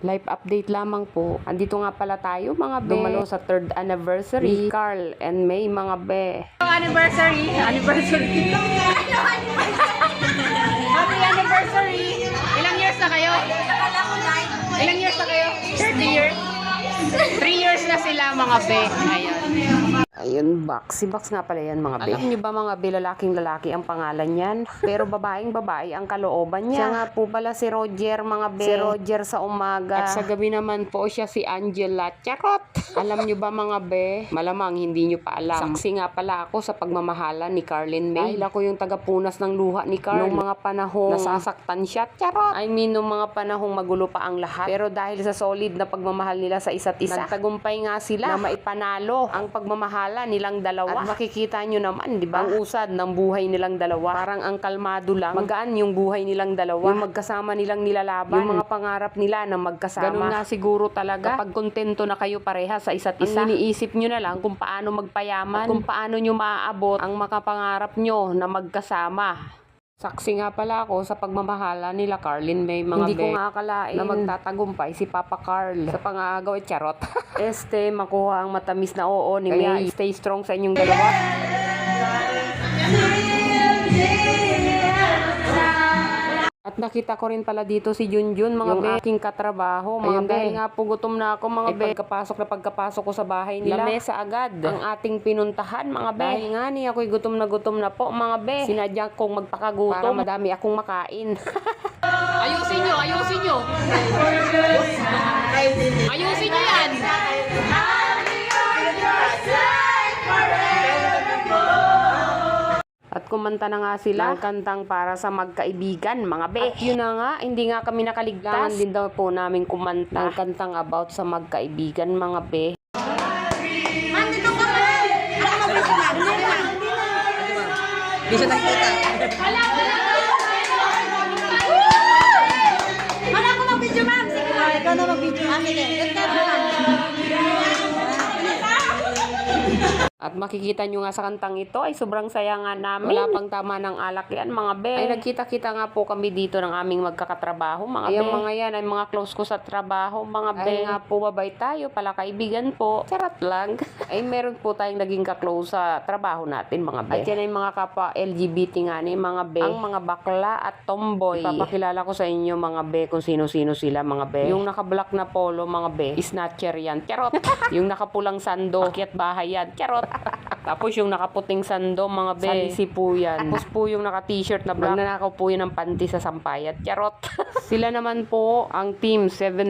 Life update lamang po. Andito nga pala tayo mga be. Dumalo sa 3rd anniversary ni Carl and May mga be. Anniversary. Happy anniversary. Ilang years na kayo? 30 years? 3 years na sila mga be. Ayan. Ayun, Bax. Si Bax nga pala yan mga be. Alam niyo ba mga be, lalaking lalaki ang pangalan yan? Pero babaeng babae ang kalooban niya. Siya nga po pala si Roger mga be. Si Roger sa umaga. At sa gabi naman po siya si Angela. Charot! Alam niyo ba mga be? Malamang hindi niyo pa alam. Saksi nga pala ako sa pagmamahala ni Carlin May. Dahil ako yung tagapunas ng luha ni Carl. Nung mga panahong nasasaktan siya. Charot! I mean, nung mga panahong magulo pa ang lahat. Pero dahil sa solid na pagmamahal nila sa isa't isa, nagtagumpay nga sila na maipanalo ang pagmamahal nilang dalawa. At makikita nyo naman, di ba? Ang usad ng buhay nilang dalawa. Parang ang kalmado lang. Magaan yung buhay nilang dalawa. Yung magkasama nilang nilalaban. Yung mga pangarap nila na magkasama. Ganun nga siguro talaga. Kapag kontento na kayo pareha sa isa't isa, ang iniisip nyo na lang kung paano magpayaman. At kung paano nyo maaabot ang makapangarap nyo na magkasama. Saksi nga pala ako sa pagmamahala nila Carlin May mga hindi ko nga akalain na magtatagumpay si Papa Carl sa pang-aagaw at charot. Makuha ang matamis na oo ni May. Stay strong sa inyong dalawa. At nakita ko rin pala dito si Junjun mga be, aking katrabaho mga be. Dahil nga po gutom na ako mga be. Pagkapasok ko sa bahay nila, lamesa agad ang ating pinuntahan mga be. Dahil nga ni ako'y gutom na po mga be. Sinadya kong magpakagutom para madami akong makain. Ayusin nyo. Ayusin nyo yan. At kumanta na nga sila ng kantang para sa magkaibigan, mga be. At yun na nga, hindi nga kami nakaligtas. Din daw po namin kumanta ng kantang about sa magkaibigan, mga be. Dito ka ba? Di siya nakita. Wala ko mag-video, ma'am. Sige, ma'am. Ikaw na mag-video. At makikita nyo nga sa kantang ito ay sobrang saya nga namin. Wala pang tama ng alak yan mga be. Ay nagkita-kita nga po kami dito ng aming magkakatrabaho mga be. Yung mga yan ay mga close ko sa trabaho mga be. Ay nga po babay tayo pala kaibigan po. Charot lang. Ay meron po tayong naging ka-close sa trabaho natin mga be. At yan ay mga kapwa LGBT nga ni mga be. Ang mga bakla at tomboy. Ipapakilala ko sa inyo mga be kung sino-sino sila mga be. Yung naka-black na polo mga be, snatcher yan. Charot. Yung nakapulang sando, akyat bahay yan. Charot. Tapos yung nakaputing sando mga be, salisi po yan. Tapos po yung naka-t-shirt na black, nanakaw po yun ng panty sa sampayat. Charot. Sila naman po ang team 7